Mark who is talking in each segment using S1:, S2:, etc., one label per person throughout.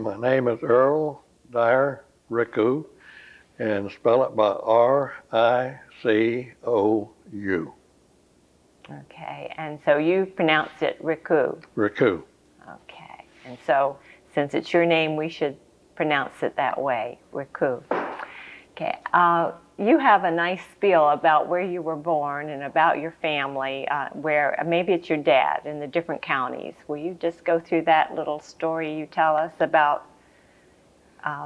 S1: My name is Earl Dyer Ricou, and spell it by Ricou.
S2: Okay, and so you pronounce it Ricou.
S1: Ricou.
S2: Okay, and so since it's your name, we should pronounce it that way, Ricou. Okay, you have a nice spiel about where you were born and about your family, where maybe it's your dad in the different counties. Will you just go through that little story you tell us about?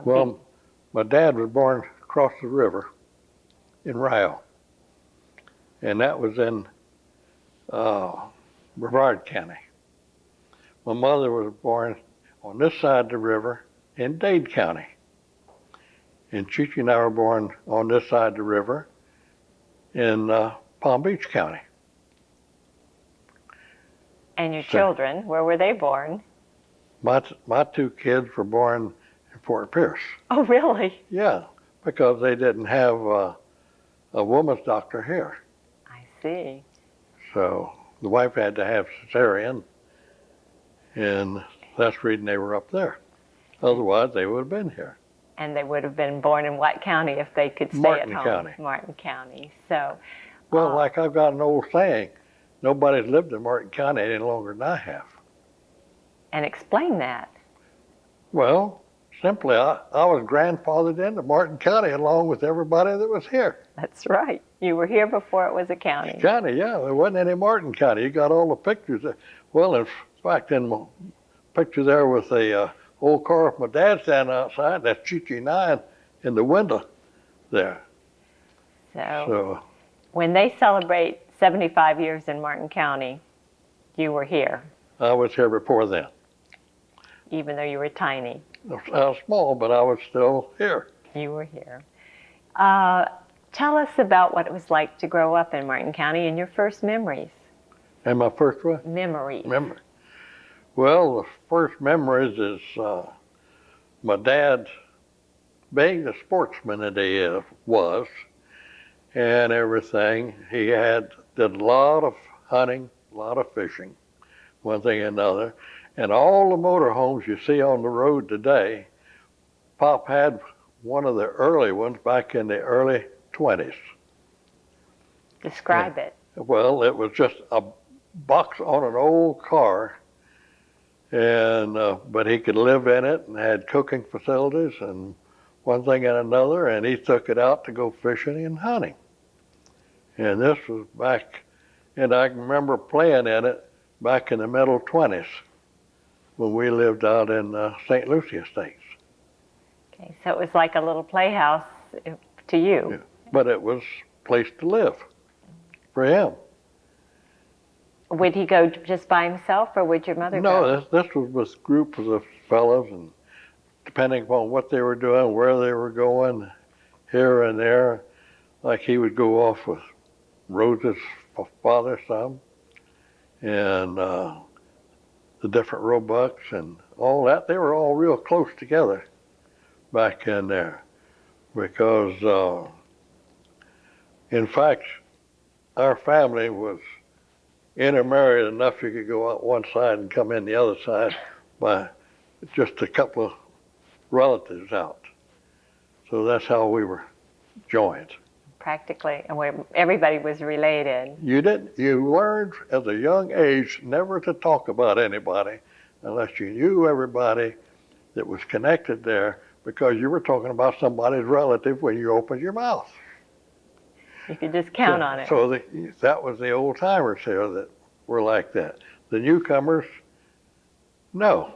S1: Well, my dad was born across the river in Rio, and that was in Brevard County. My mother was born on this side of the river in Dade County. And Chichi and I were born on this side of the river in Palm Beach County.
S2: And your children, where were they born?
S1: My two kids were born in Fort Pierce.
S2: Oh, really?
S1: Yeah, because they didn't have a woman's doctor here.
S2: I see.
S1: So the wife had to have cesarean, and that's the reason they were up there. Otherwise, they would have been here.
S2: And they would have been born in what county if they could stay
S1: Martin
S2: at home?
S1: County.
S2: Martin County. So,
S1: well, like I've got an old saying, nobody's lived in Martin County any longer than I have.
S2: And explain that.
S1: Well, simply, I was grandfathered into Martin County along with everybody that was here.
S2: That's right. You were here before it was a county.
S1: County, yeah. There wasn't any Martin County. You got all the pictures. Well, in fact, in my picture there with the old car with my dad standing outside, that's Chichi 9 in the window there.
S2: So when they celebrate 75 years in Martin County, you were here.
S1: I was here before then.
S2: Even though you were tiny.
S1: I was small, but I was still here.
S2: You were here. Tell us about what it was like to grow up in Martin County and your first memories.
S1: And my first what?
S2: Memories.
S1: Well, the first memories is my dad being the sportsman that he was and everything. He did a lot of hunting, a lot of fishing, one thing and another. And all the motorhomes you see on the road today, Pop had one of the early ones back in the early 20s.
S2: Describe it.
S1: Well, it was just a box on an old car, and but he could live in it and had cooking facilities and one thing and another, and he took it out to go fishing and hunting. And this was back, and I can remember playing in it back in the middle 20s when we lived out in St. Lucie Estates.
S2: Okay, so it was like a little playhouse to you.
S1: Yeah, but it was a place to live for him.
S2: Would he go just by himself, or would your mother go?
S1: No, this was with groups of fellows, and depending upon what they were doing, where they were going, here and there, like he would go off with Rose's father some, and the different roebucks and all that. They were all real close together back in there, because in fact, our family was intermarried enough you could go out one side and come in the other side by just a couple of relatives out. So that's how we were joined.
S2: Practically, and where everybody was related.
S1: You learned as a young age never to talk about anybody unless you knew everybody that was connected there, because you were talking about somebody's relative when you opened your mouth.
S2: You could just count on it.
S1: So that was the old timers here that were like that. The newcomers, no.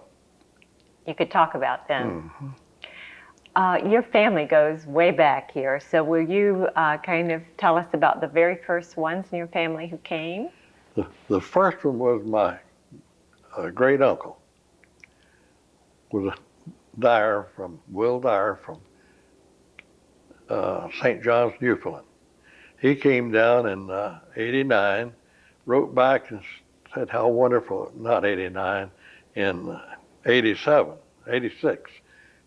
S2: You could talk about them.
S1: Mm-hmm.
S2: Your family goes way back here, so will you kind of tell us about the very first ones in your family who came?
S1: The first one was my great uncle, was Will Dyer from St. John's, Newfoundland. He came down in 89, wrote back and said how wonderful, not 89, in 87, 86,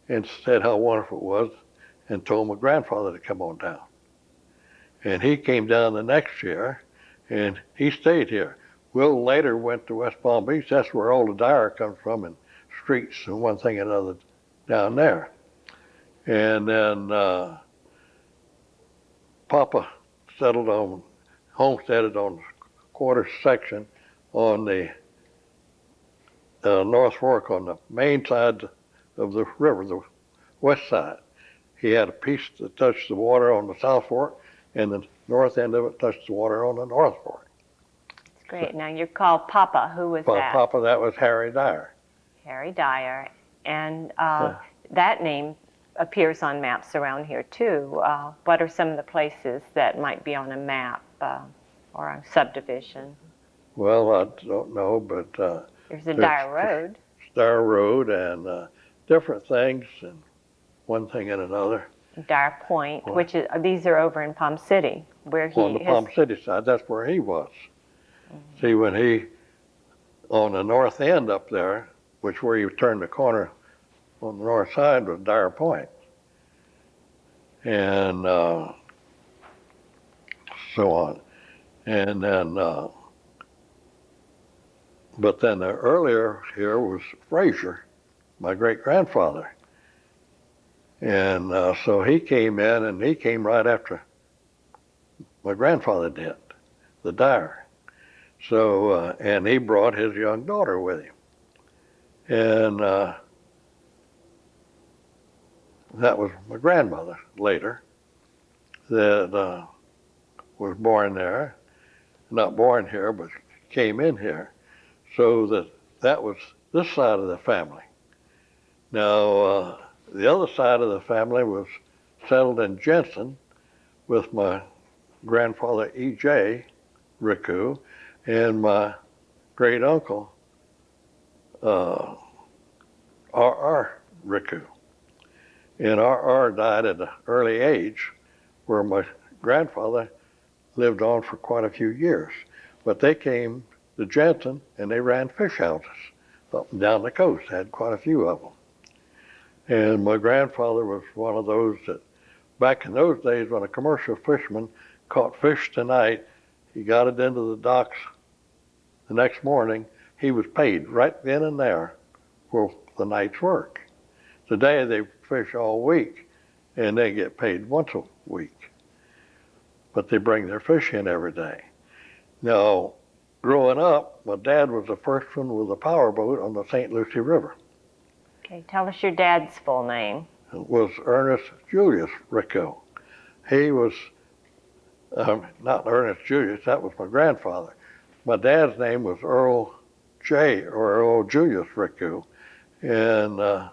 S1: and said how wonderful it was, and told my grandfather to come on down. And he came down the next year, and he stayed here. Will later went to West Palm Beach. That's where all the Dyer comes from, and streets and one thing and another down there. And then Papa homesteaded on quarter section on the North Fork on the main side of the river, the west side. He had a piece that touched the water on the South Fork, and the north end of it touched the water on the North Fork.
S2: That's great. Now you're called Papa. Who was that?
S1: Papa, that was Harry Dyer.
S2: Harry Dyer. And that name appears on maps around here too. What are some of the places that might be on a map or a subdivision?
S1: Well, I don't know, but
S2: there's a Dyer Road.
S1: Dyer Road and different things, and one thing and another.
S2: Dyer Point, which is, these are over in Palm City, where he
S1: on the Palm City side. That's where he was. Mm-hmm. See, when he on the north end up there, which where you turned the corner on the north side, was Dyer Point, and so on, and then. But then the earlier here was Frazier, my great-grandfather. And so he came in, and he came right after my grandfather did, the Dyer. So, and he brought his young daughter with him. And that was my grandmother later that was born there. Not born here, but came in here. So that was this side of the family. Now, the other side of the family was settled in Jensen with my grandfather E.J. Ricou and my great uncle R.R. Ricou. And R.R. died at an early age, where my grandfather lived on for quite a few years. But they came to Jensen, and they ran fish houses up and down the coast, had quite a few of them. And my grandfather was one of those that, back in those days when a commercial fisherman caught fish tonight, he got it into the docks the next morning, he was paid right then and there for the night's work. Today they fish all week, and they get paid once a week. But they bring their fish in every day. Now, growing up, my dad was the first one with a powerboat on the St. Lucie River.
S2: Okay, tell us your dad's full name.
S1: It was Ernest Julius Ricou. He was, not Ernest Julius, that was my grandfather. My dad's name was Earl Julius Ricou. And at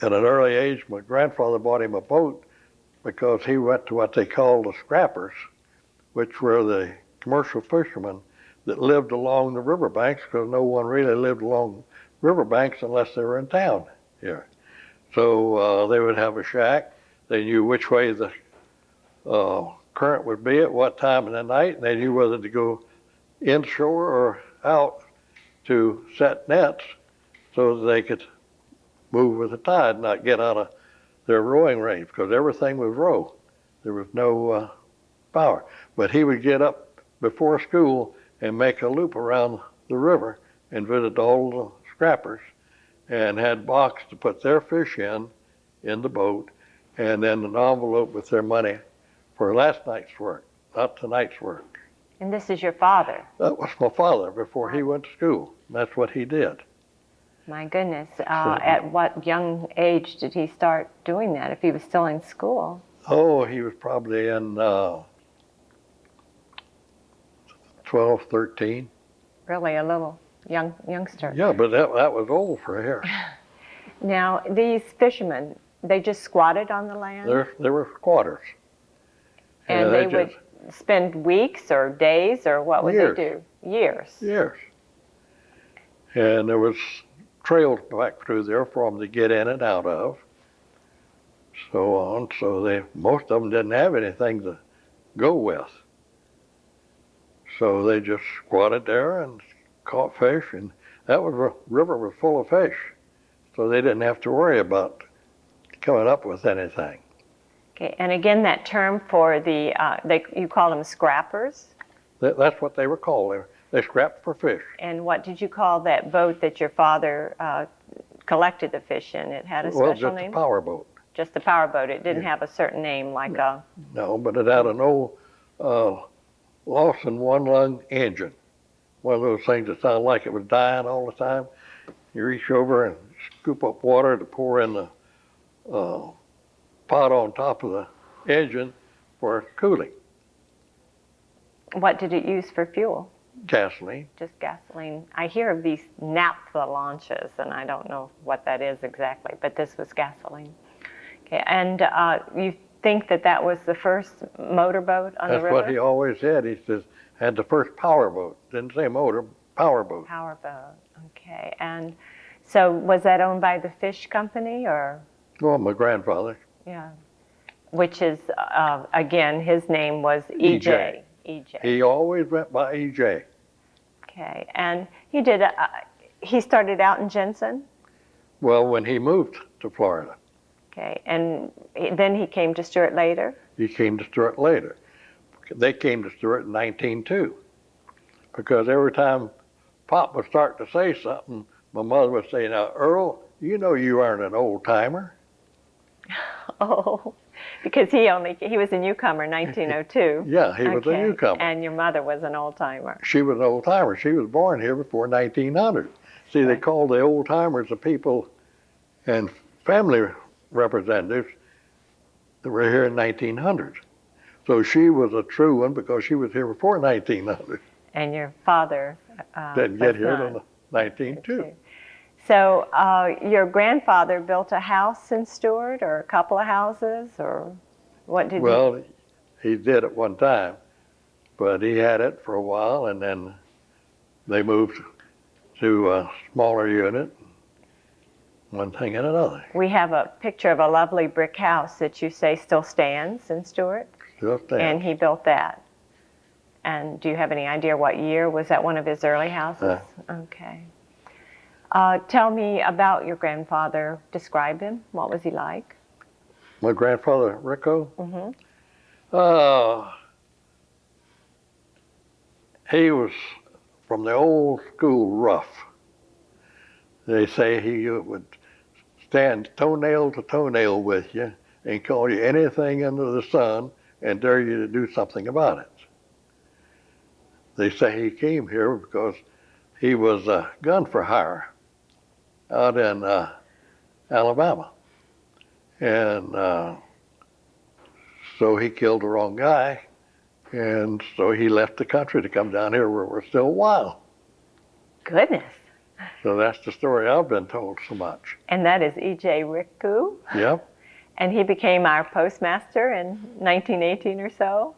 S1: an early age, my grandfather bought him a boat because he went to what they called the scrappers, which were the commercial fishermen that lived along the riverbanks, because no one really lived along riverbanks unless they were in town here. So they would have a shack. They knew which way the current would be at what time of the night, and they knew whether to go inshore or out to set nets so that they could move with the tide, not get out of their rowing range, because everything was row. There was no power. But he would get up before school and make a loop around the river and visit all the scrappers, and had box to put their fish in the boat, and then an envelope with their money for last night's work, not tonight's work.
S2: And this is your father?
S1: That was my father before he went to school. That's what he did.
S2: My goodness. At what young age did he start doing that, if he was still in school?
S1: Oh, he was probably in 12, 13.
S2: Really, a little youngster.
S1: Yeah, but that was old for here.
S2: Now, these fishermen, they just squatted on the land?
S1: They were squatters.
S2: And they would spend weeks or days, or what would they do? Years.
S1: Years. And there was trails back through there for them to get in and out of, so on. So most of them didn't have anything to go with. So they just squatted there and caught fish, and that river was full of fish. So they didn't have to worry about coming up with anything.
S2: Okay, and again, that term for you call them scrappers?
S1: That's what they were called. They scrapped for fish.
S2: And what did you call that boat that your father collected the fish in? It had a
S1: Well,
S2: special
S1: just a
S2: name?
S1: powerboat.
S2: Just a powerboat. It didn't
S1: Yeah.
S2: have a certain name like a...
S1: No, but it had an old Lawson one-lung engine. One of those things that sounded like it was dying all the time. You reach over and scoop up water to pour in the pot on top of the engine for cooling.
S2: What did it use for fuel?
S1: Gasoline.
S2: Just gasoline. I hear of these naphtha launches, and I don't know what that is exactly, but this was gasoline. Okay, and you think that that was the first motorboat on the river?
S1: That's what he always said. He says, had the first powerboat. Didn't say motor, powerboat.
S2: Powerboat. Okay, and so was that owned by the fish company, or?
S1: Well, my grandfather.
S2: Yeah. Which is, again, his name was E.J. E.J.
S1: He always went by E.J.
S2: Okay, and he started out in Jensen?
S1: Well, when he moved to Florida,
S2: Okay, and then he came to Stuart later?
S1: he came to Stuart later. They came to Stuart in 1902. Because every time Pop would start to say something, my mother would say, "Now, Earl, you know you aren't an old timer."
S2: Oh, because he was a newcomer, 1902.
S1: Yeah, he was a
S2: Okay,
S1: newcomer.
S2: and your mother was an old timer.
S1: She was an old timer. She was born here before 1900. See, they
S2: Okay.
S1: called the old timers the people and family representatives that were here in 1900. So she was a true one because she was here before 1900.
S2: And your father
S1: Didn't get
S2: was
S1: here
S2: not.
S1: until 1902.
S2: Okay. So your grandfather built a house in Stuart, or a couple of houses, or what did
S1: Well, he did at one time, but he had it for a while, and then they moved to a smaller unit, one thing and another.
S2: We have a picture of a lovely brick house that you say still stands in Stuart,
S1: Just that.
S2: and he built that. And do you have any idea what year? Was that one of his early houses? Okay. Tell me about your grandfather. Describe him. What was he like?
S1: My grandfather, Ricou,
S2: Mm-hmm.
S1: He was from the old school rough. They say he would stand toenail to toenail with you and call you anything under the sun and dare you to do something about it. They say he came here because he was a gun for hire out in Alabama. And so he killed the wrong guy, and so he left the country to come down here where we're still wild.
S2: Goodness.
S1: So that's the story I've been told so much.
S2: And that is E.J. Ricou.
S1: Yep,
S2: And he became our postmaster in 1918 or so.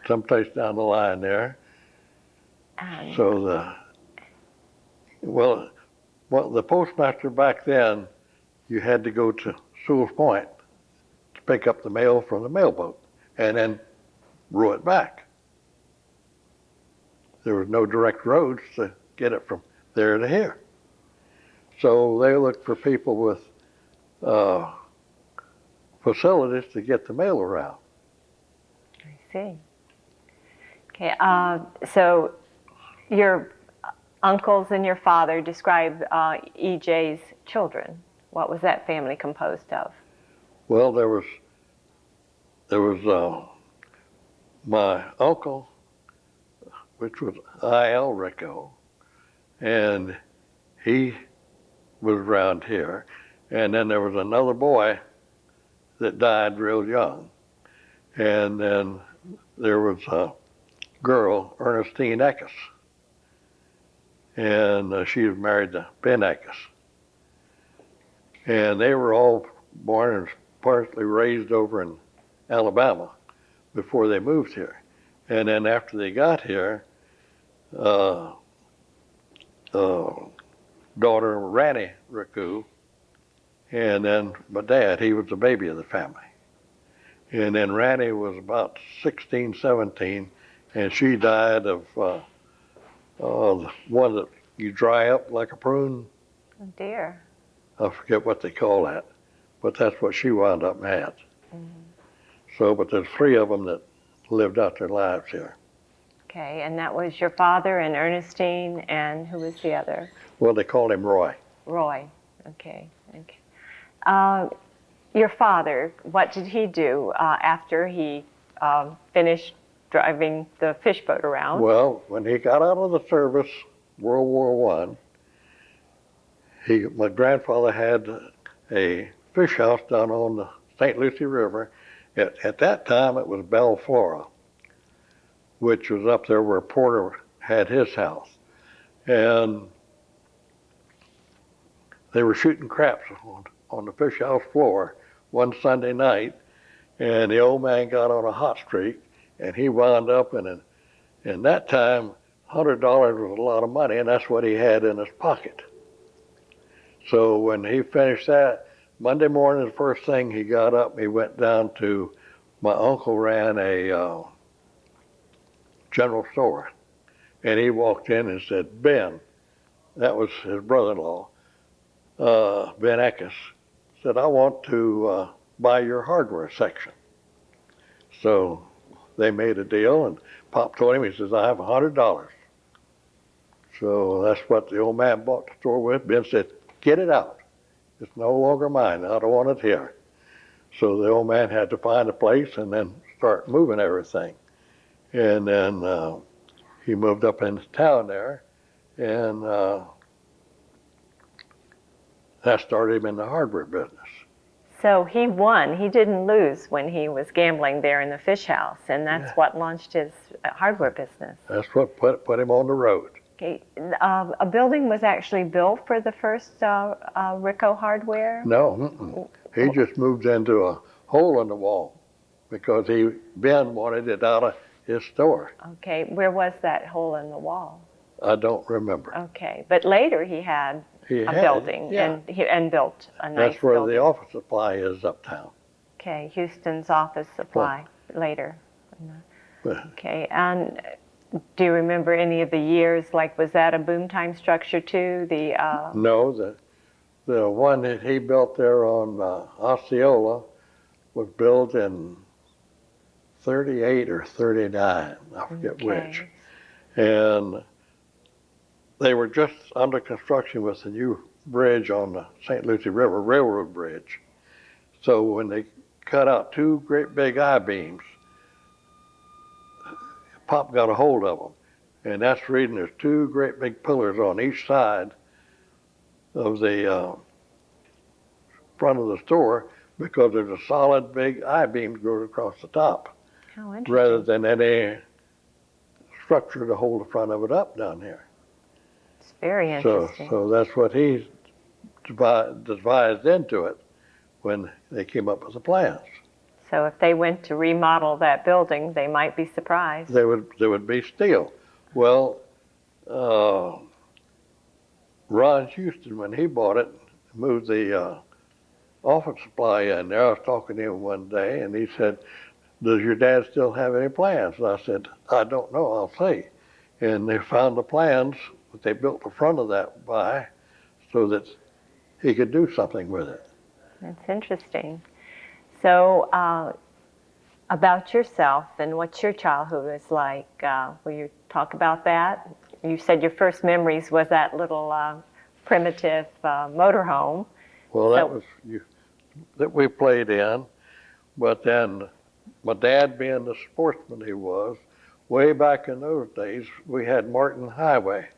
S1: someplace down the line there.
S2: And
S1: So the postmaster back then, you had to go to Sewell's Point to pick up the mail from the mailboat and then row it back. There was no direct roads to get it from there to here. So they looked for people with facilities to get the mail around.
S2: I see. Okay, so your uncles and your father describe E.J.'s children. What was that family composed of?
S1: Well, there was my uncle, which was I.L. Ricou, and he was around here. And then there was another boy that died real young. And then there was a girl, Ernestine Eckes, and she was married to Ben Eckes. And they were all born and partly raised over in Alabama before they moved here. And then after they got here, daughter Ranny Ricou, and then my dad, he was the baby of the family. And then Ranny was about 16, 17, and she died of the one that you dry up like a prune.
S2: Oh dear.
S1: I forget what they call that, but that's what she wound up at.
S2: Mm-hmm.
S1: So, but there's three of them that lived out their lives here.
S2: Okay, and that was your father and Ernestine, and who was the other?
S1: Well, they called him Roy.
S2: Roy. Okay. Okay. Your father, what did he do after he finished driving the fish boat around?
S1: Well, when he got out of the service, World War One, my grandfather had a fish house down on the St. Lucie River. At that time, it was Belle Flora, which was up there where Porter had his house. And they were shooting craps on the fish house floor one Sunday night, and the old man got on a hot streak, and he wound up in that time, $100 was a lot of money, and that's what he had in his pocket. So when he finished that, Monday morning, the first thing he got up, he went down to, my uncle ran a general store, and he walked in and said, Ben, that was his brother-in-law, Ben Eckes, said, I want to buy your hardware section. So they made a deal, and Pop told him, he says, I have $100. So that's what the old man bought the store with. Ben said, get it out. It's no longer mine. I don't want it here. So the old man had to find a place and then start moving everything. And then he moved up into town there, and that started him in the hardware business.
S2: So he won. He didn't lose when he was gambling there in the fish house, and that's what launched his hardware business.
S1: That's what put him on the road.
S2: Okay. A building was actually built for the first Ricou hardware?
S1: No, he just moved into a hole in the wall because Ben wanted it out of his store.
S2: Okay. Where was that hole in the wall?
S1: I don't remember.
S2: Okay. But later he had a building,
S1: yeah.
S2: and built a nice
S1: That's where
S2: building.
S1: the office supply is uptown.
S2: Okay. Houston's office supply later. Okay. And do you remember any of the years? Like, was that a boom time structure too?
S1: No, the one that he built there on Osceola was built in 38 or 39, I forget which. And they were just under construction with the new bridge on the St. Lucie River, railroad bridge. So when they cut out two great big I-beams, Pop got a hold of them. And that's the reason there's two great big pillars on each side of the front of the store, because there's a solid big I-beam that goes across the top,
S2: How interesting.
S1: rather than any structure to hold the front of it up down here.
S2: It's very interesting.
S1: So that's what he devised into it when they came up with the plans.
S2: So if they went to remodel that building, they might be surprised.
S1: There would be steel. Well, Ron Houston, when he bought it, moved the office supply in there. I was talking to him one day, and he said, does your dad still have any plans? And I said, I don't know, I'll see. And they found the plans, but they built the front of that by so that he could do something with it.
S2: That's interesting. So about yourself and what your childhood was like, will you talk about that? You said your first memories was that little primitive motorhome.
S1: Well, that was that we played in, but then my dad, being the sportsman he was, way back in those days, we had Martin Highway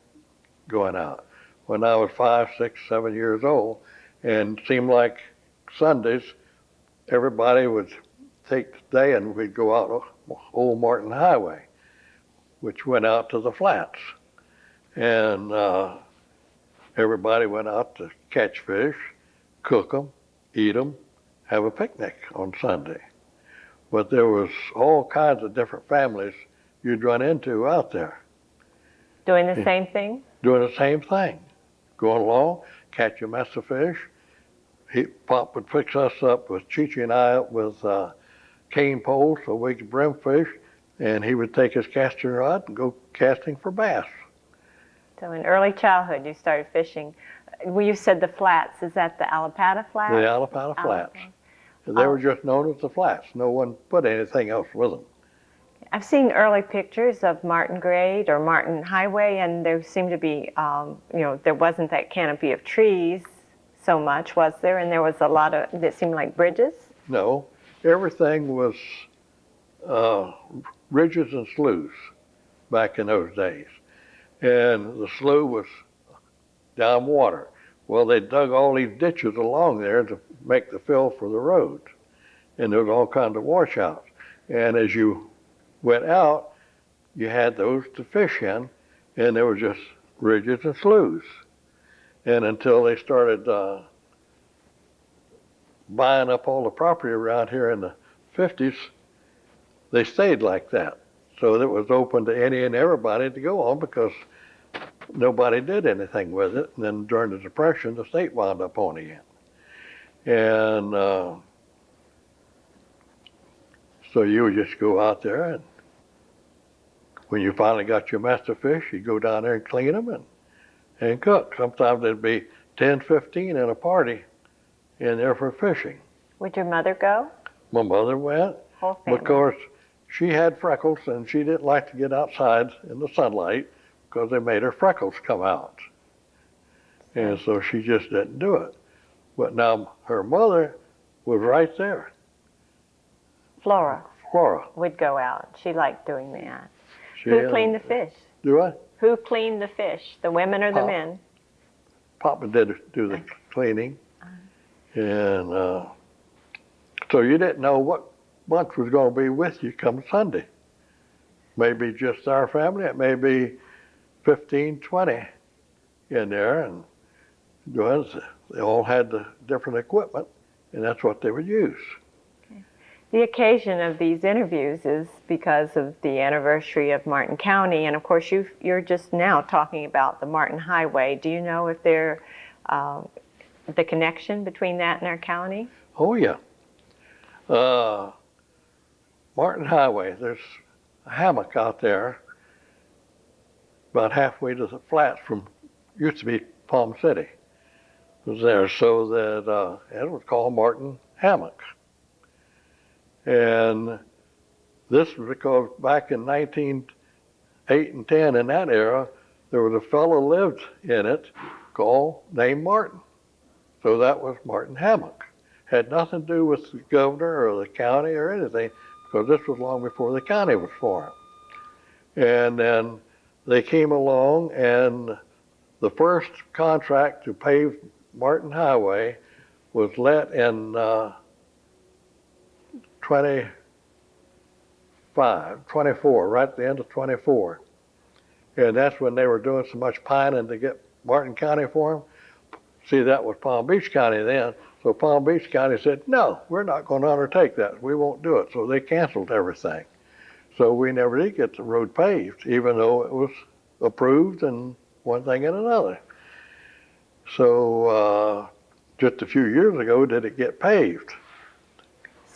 S1: going out when I was 5, 6, 7 years old, and it seemed like Sundays everybody would take the day and we'd go out Old Martin Highway, which went out to the flats, and everybody went out to catch fish, cook them, eat them, have a picnic on Sunday. But there was all kinds of different families you'd run into out there.
S2: Doing the same thing?
S1: Doing the same thing. Going along, catch a mess of fish. Pop would fix us up with Chi-Chi and I up with cane poles so we could brim fish, and he would take his casting rod and go casting for bass.
S2: So in early childhood, you started fishing. Well, you said the flats. Is that the Alapata Flats?
S1: The Alapata Flats. They were just known as the flats. No one put anything else with them.
S2: I've seen early pictures of Martin Grade or Martin Highway, and there seemed to be, there wasn't that canopy of trees. so much, was there? And there was a lot of, it seemed like bridges?
S1: No, everything was ridges and sloughs back in those days. And the slough was down water. Well, they dug all these ditches along there to make the fill for the roads. And there was all kinds of washouts. And as you went out, you had those to fish in, and there were just ridges and sloughs. And until they started buying up all the property around here in the 50s, they stayed like that. So it was open to any and everybody to go on because nobody did anything with it. And then during the Depression, the state wound up owning it. And so you would just go out there, and when you finally got your master fish, you'd go down there and clean them and cook. Sometimes there'd be 10, 15 in a party in there for fishing.
S2: Would your mother go?
S1: My mother went
S2: Whole family?
S1: because she had freckles and she didn't like to get outside in the sunlight because they made her freckles come out. And so she just didn't do it. But now her mother was right there.
S2: Flora
S1: Flora.
S2: would go out. She liked doing that.
S1: She
S2: Who cleaned the fish?
S1: Do I?
S2: Who cleaned the fish? The women or the
S1: Pop.
S2: men?
S1: Papa did do the cleaning. And so you didn't know what bunch was going to be with you come Sunday. Maybe just our family. It may be 15, 20 in there. And they all had the different equipment, and that's what they would use.
S2: The occasion of these interviews is because of the anniversary of Martin County, and of course you're just now talking about the Martin Highway. Do you know if there the connection between that and our county?
S1: Oh yeah. Martin Highway, there's a hammock out there about halfway to the flats from, used to be Palm City. It was there, so that it was called Martin Hammock. And this was because back in 1908 and 10, in that era, there was a fellow lived in it named Martin. So that was Martin Hammock. Had nothing to do with the governor or the county or anything, because this was long before the county was formed. And then they came along, and the first contract to pave Martin Highway was let in 24, right at the end of 24. And that's when they were doing so much pining to get Martin County formed. See, that was Palm Beach County then. So Palm Beach County said, no, we're not going to undertake that. We won't do it. So they canceled everything. So we never did get the road paved, even though it was approved and one thing and another. So just a few years ago did it get paved.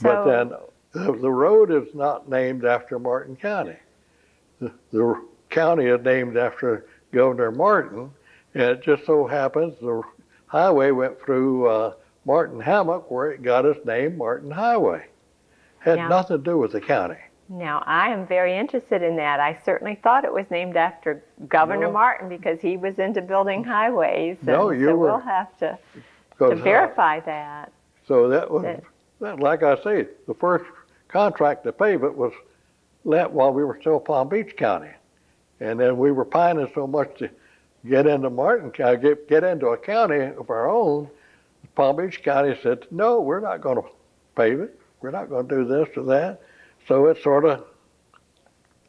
S1: But then the road is not named after Martin County. The county is named after Governor Martin, and it just so happens the highway went through Martin Hammock, where it got its name, Martin Highway. Had nothing to do with the county.
S2: Now, I am very interested in that. I certainly thought it was named after Governor Martin because he was into building highways.
S1: No,
S2: so we'll have to verify that.
S1: So that was, like I say, the first contract to pave it was let while we were still Palm Beach County. And then we were pining so much to get into Martin County, get into a county of our own. Palm Beach County said, no, we're not going to pave it. We're not going to do this or that. So it sort of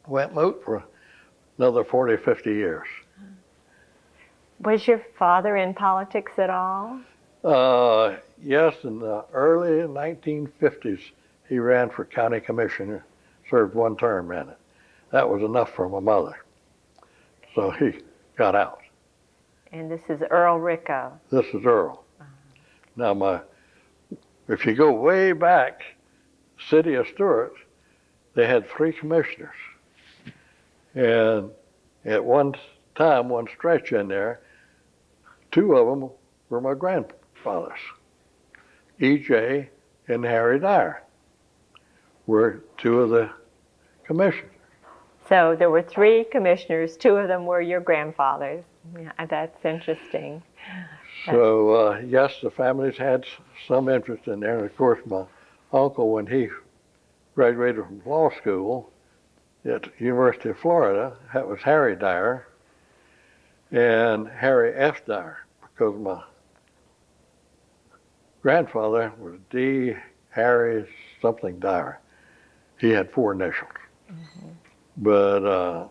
S1: went moot for another 40, 50 years.
S2: Was your father in politics at all?
S1: Yes, in the early 1950s, he ran for county commissioner, served one term in it. That was enough for my mother. So he got out.
S2: And this is Earl Ricou.
S1: This is Earl. Now, if you go way back, city of Stuart, they had 3 commissioners. And at one time, one stretch in there, 2 of them were my grandfathers. E.J. and Harry Dyer were 2 of the commissioners.
S2: So there were 3 commissioners, 2 of them were your grandfathers. Yeah, that's interesting.
S1: So, yes, the families had some interest in there. And of course, my uncle, when he graduated from law school at the University of Florida, that was Harry Dyer and Harry F. Dyer, because my grandfather was D. Harry something Dyer. He had 4 initials. Mm-hmm. But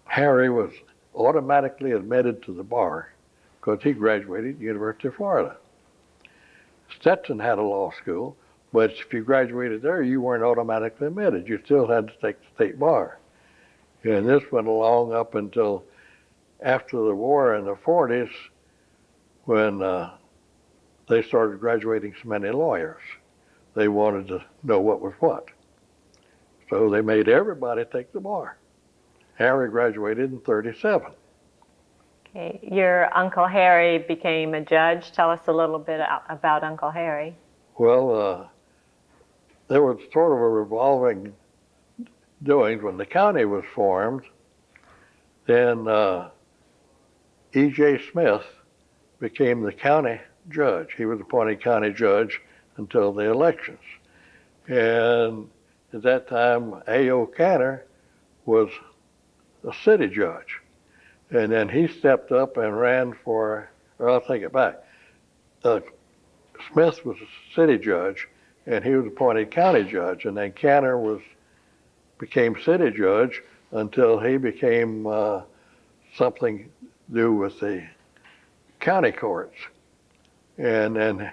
S1: Harry was automatically admitted to the bar because he graduated University of Florida. Stetson had a law school, but if you graduated there, you weren't automatically admitted. You still had to take the state bar. And this went along up until after the war in the 40s when they started graduating so many lawyers. They wanted to know what was what. So they made everybody take the bar. Harry graduated in 37.
S2: Okay. Your Uncle Harry became a judge. Tell us a little bit about Uncle Harry.
S1: Well, there was sort of a revolving doings when the county was formed. Then E.J. Smith became the county judge. He was appointed county judge until the elections. And at that time, A.O. Canner was a city judge. And then he stepped up and ran for, or I'll take it back. Smith was a city judge, and he was appointed county judge. And then Canner became city judge until he became something to do with the county courts. And then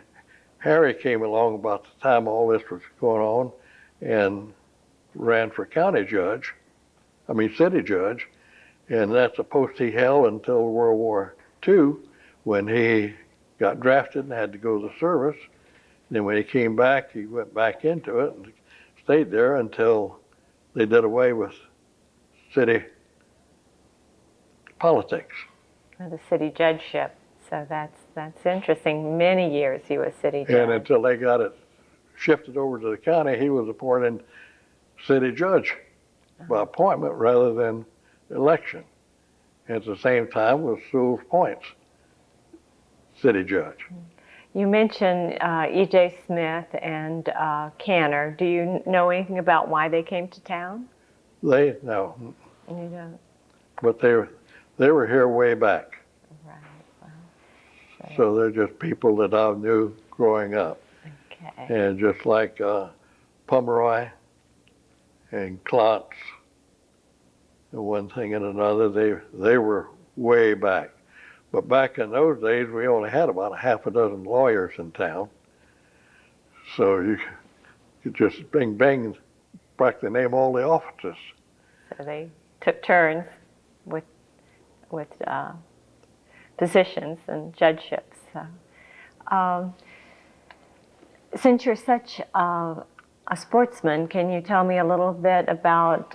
S1: Harry came along about the time all this was going on and ran for city judge. And that's a post he held until World War II, when he got drafted and had to go to the service. And then when he came back, he went back into it and stayed there until they did away with city politics.
S2: The city judgeship. So that's interesting. Many years he was city judge.
S1: And until they got it shifted over to the county, he was appointed city judge by appointment rather than election. And at the same time was Sewell's Point's city judge.
S2: You mentioned E.J. Smith and Canner. Do you know anything about why they came to town?
S1: No.
S2: You don't?
S1: But they were here way back.
S2: Right. Wow.
S1: So they're just people that I knew growing up.
S2: Okay.
S1: And just like Pomeroy and Klotz, and one thing and another, they were way back. But back in those days, we only had about a half a dozen lawyers in town. So you could just bang, practically name all the offices.
S2: So they took turns with positions and judgeships. So, since you're such a sportsman, can you tell me a little bit about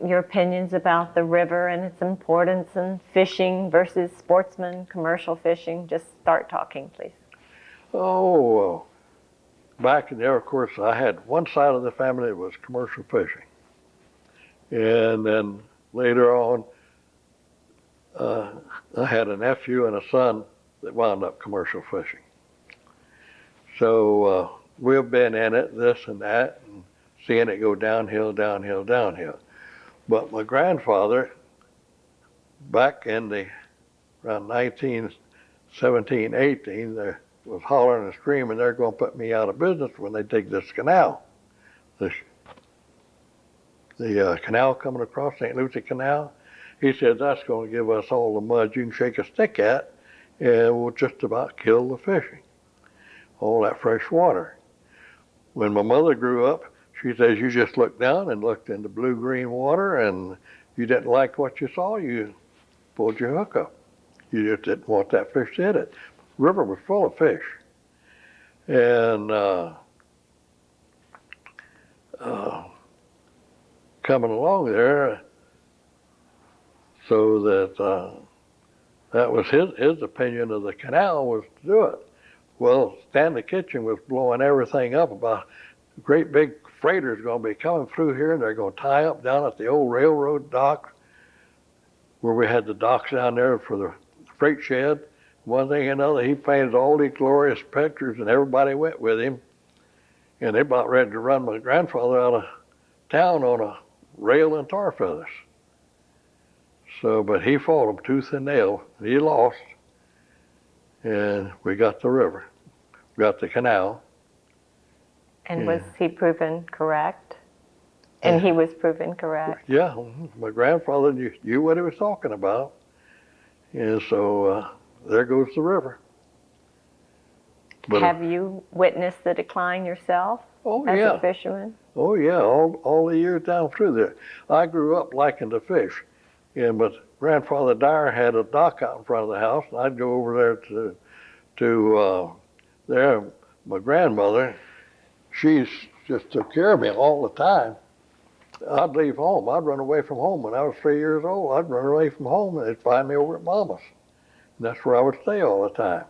S2: your opinions about the river and its importance in fishing versus sportsman, commercial fishing? Just start talking, please.
S1: Oh, back in there, of course, I had one side of the family that was commercial fishing. And then later on, I had a nephew and a son that wound up commercial fishing. So we've been in it, this and that, and seeing it go downhill. But my grandfather, back in around 1917, 18, there was hollering and screaming, they're going to put me out of business when they dig this canal. The canal coming across, St. Lucie Canal. He said, that's going to give us all the mud you can shake a stick at, and we'll just about kill the fishing, all that fresh water. When my mother grew up, she says, you just looked down and looked into blue-green water, and you didn't like what you saw, you pulled your hook up. You just didn't want that fish to hit it. The river was full of fish. And coming along there, so that was his opinion of the canal, was to do it. Well, Stanley Kitchen was blowing everything up about a great big freighter's going to be coming through here, and they're going to tie up down at the old railroad dock, where we had the docks down there for the freight shed. one thing and another, he painted all these glorious pictures, and everybody went with him. And they about ready to run my grandfather out of town on a rail and tar feathers. So, but he fought them tooth and nail, and he lost. And we got the river, got the canal.
S2: And was he proven correct? And he was proven correct?
S1: Yeah, my grandfather knew what he was talking about. And so there goes the river. But,
S2: have you witnessed the decline yourself as a fisherman?
S1: Oh, yeah, all the years down through there. I grew up liking to fish. Yeah, but Grandfather Dyer had a dock out in front of the house, and I'd go over there to there. My grandmother, she just took care of me all the time. I'd leave home. I'd run away from home. When I was 3 years old, I'd run away from home, and they'd find me over at Mama's. And that's where I would stay all the time.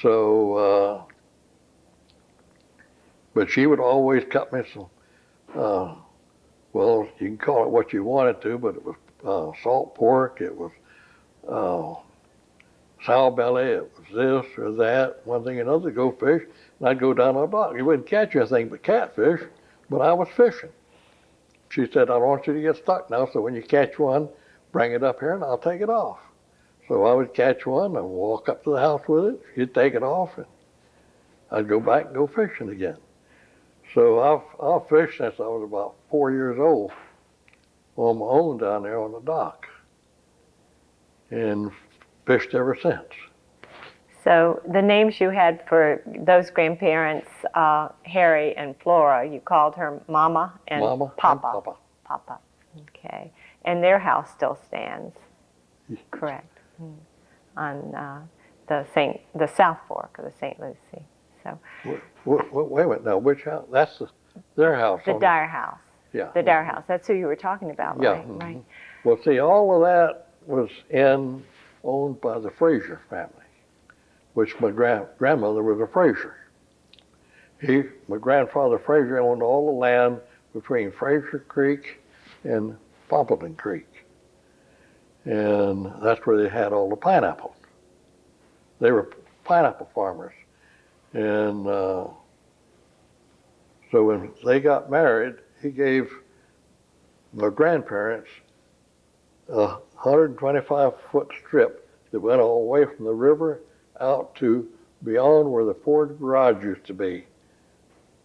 S1: So, but she would always cut me some, well, you can call it what you wanted to, but it was salt pork, it was sow belly, it was this or that, one thing or another, go fish, and I'd go down on the dock. You wouldn't catch anything but catfish, but I was fishing. She said, I don't want you to get stuck now, so when you catch one, bring it up here and I'll take it off. So I would catch one and walk up to the house with it, she'd take it off, and I'd go back and go fishing again. So I've fished since I was about 4 years old on my own down there on the dock, and fished ever since.
S2: So the names you had for those grandparents, Harry and Flora, you called her Mama and Papa.
S1: And Papa.
S2: Papa. Okay. And their house still stands. Correct. On the South Fork of the St. Lucie. So.
S1: Wait a minute now. Which house? That's their house.
S2: The Dyer house.
S1: Yeah.
S2: The Dyer house. That's who you were talking about, right?
S1: Yeah. Mm-hmm.
S2: Right.
S1: Well, see, all of that was owned by the Fraser family, which my grandmother was a Fraser. My grandfather Fraser owned all the land between Fraser Creek and Pompleton Creek. And that's where they had all the pineapples. They were pineapple farmers. And so when they got married, he gave my grandparents a 125-foot strip that went all the way from the river out to beyond where the Ford garage used to be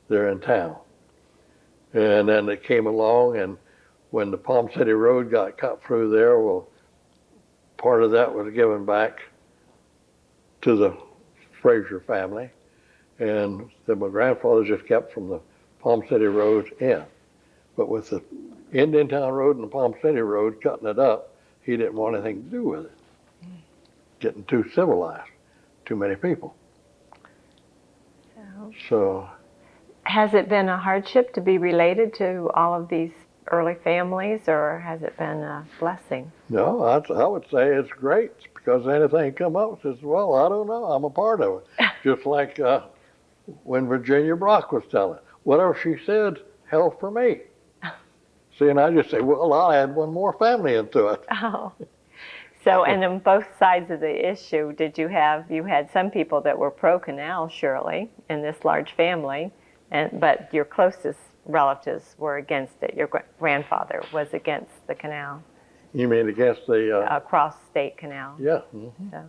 S1: there in town. And then they came along, and when the Palm City Road got cut through there, well, part of that was given back to the Fraser family, and then my grandfather just kept from the Palm City Road in. But with the Indian Town Road and the Palm City Road cutting it up, he didn't want anything to do with it. Getting too civilized, too many people. So.
S2: Has it been a hardship to be related to all of these early families, or has it been a blessing?
S1: No, I would say it's great, because anything come up says, well, I don't know, I'm a part of it. Just like when Virginia Brock was telling, whatever she said held for me. See, and I just say, well, I'll add one more family into it.
S2: Oh. So, and on both sides of the issue, you had some people that were pro-canal, surely, in this large family, but your closest relatives were against it. Your grandfather was against the canal.
S1: You mean against the...
S2: cross-state canal.
S1: Yeah. Mm-hmm.
S2: So,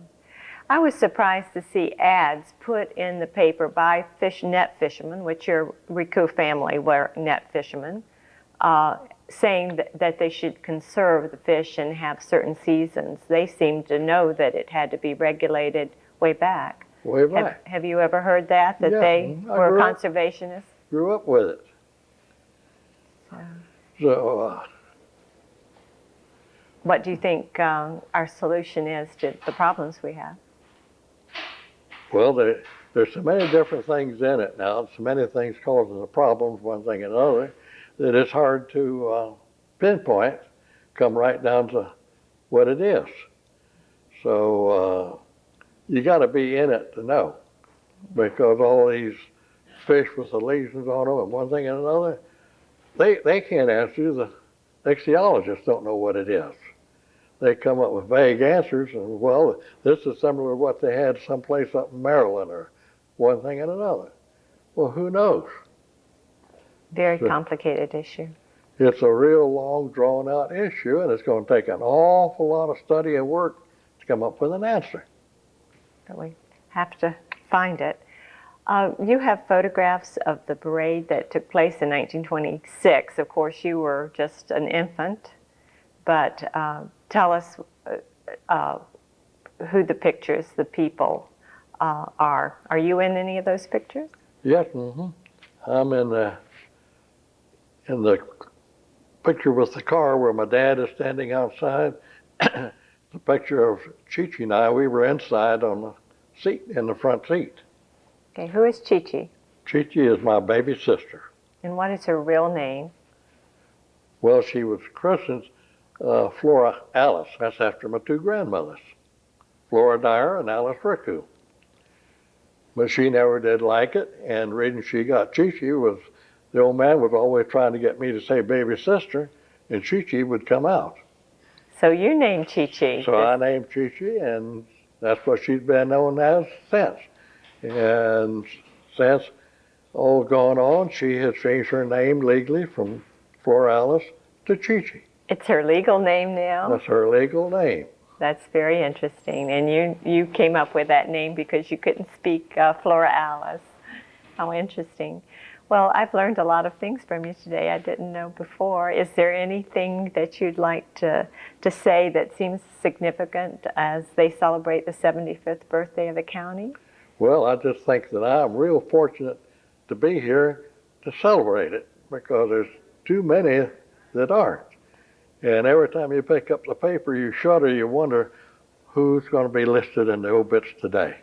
S2: I was surprised to see ads put in the paper by net fishermen, which your Ricou family were net fishermen, saying that they should conserve the fish and have certain seasons. They seemed to know that it had to be regulated way back.
S1: Way back.
S2: Have you ever heard that
S1: Yeah,
S2: they were conservationists?
S1: Grew up with it. So
S2: what do you think our solution is to the problems we have?
S1: Well, there's so many different things in it now, so many things causing the problems, one thing and another, that it's hard to pinpoint, come right down to what it is. So you got to be in it to know, because all these fish with the lesions on them and one thing and another, they can't answer you. The ichthyologists don't know what it is. they come up with vague answers, and well, this is similar to what they had someplace up in Maryland, or one thing and another. Well, who knows?
S2: Very complicated issue.
S1: It's a real long, drawn-out issue, and it's going to take an awful lot of study and work to come up with an answer.
S2: But we have to find it. You have photographs of the parade that took place in 1926. Of course, you were just an infant, but tell us who the pictures, the people are. Are you in any of those pictures?
S1: Yes, I'm in the picture with the car where my dad is standing outside. The picture of Chi-Chi and I, we were inside on the seat, in the front seat.
S2: Okay, who is Chi-Chi?
S1: Chi-Chi is my baby sister.
S2: And what is her real name?
S1: Well, she was christened Flora Alice. That's after my two grandmothers, Flora Dyer and Alice Ricou. But she never did like it, and the reason she got Chi-Chi was the old man was always trying to get me to say baby sister, and Chi-Chi would come out.
S2: So you named Chi-Chi.
S1: So I named Chi-Chi, and that's what she's been known as since. And since all gone on, she has changed her name legally from Flora Alice to Chi-Chi.
S2: It's her legal name now?
S1: That's her legal name.
S2: That's very interesting. And you came up with that name because you couldn't speak Flora Alice. How interesting. Well, I've learned a lot of things from you today I didn't know before. Is there anything that you'd like to say that seems significant as they celebrate the 75th birthday of the county?
S1: Well, I just think that I'm real fortunate to be here to celebrate it, because there's too many that aren't. And every time you pick up the paper, you shudder, you wonder who's going to be listed in the obits today.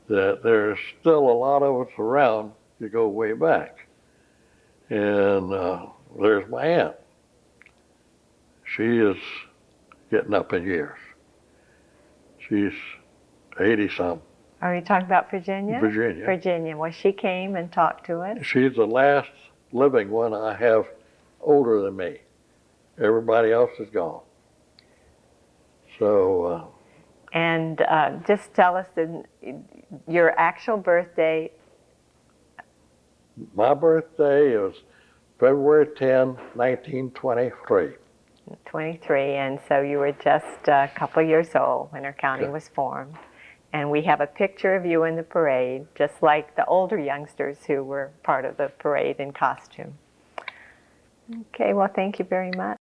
S1: That there's still a lot of us around. You go way back. And there's my aunt. She is getting up in years. She's 80-something.
S2: Are you talking about Virginia?
S1: Virginia.
S2: Virginia. Well, she came and talked to us.
S1: She's the last living one I have older than me. Everybody else is gone. So.
S2: And just tell us your actual birthday.
S1: My birthday is February 10, 1923.
S2: 23, and so you were just a couple years old when our county was formed. And we have a picture of you in the parade, just like the older youngsters who were part of the parade in costume. Okay, well, thank you very much.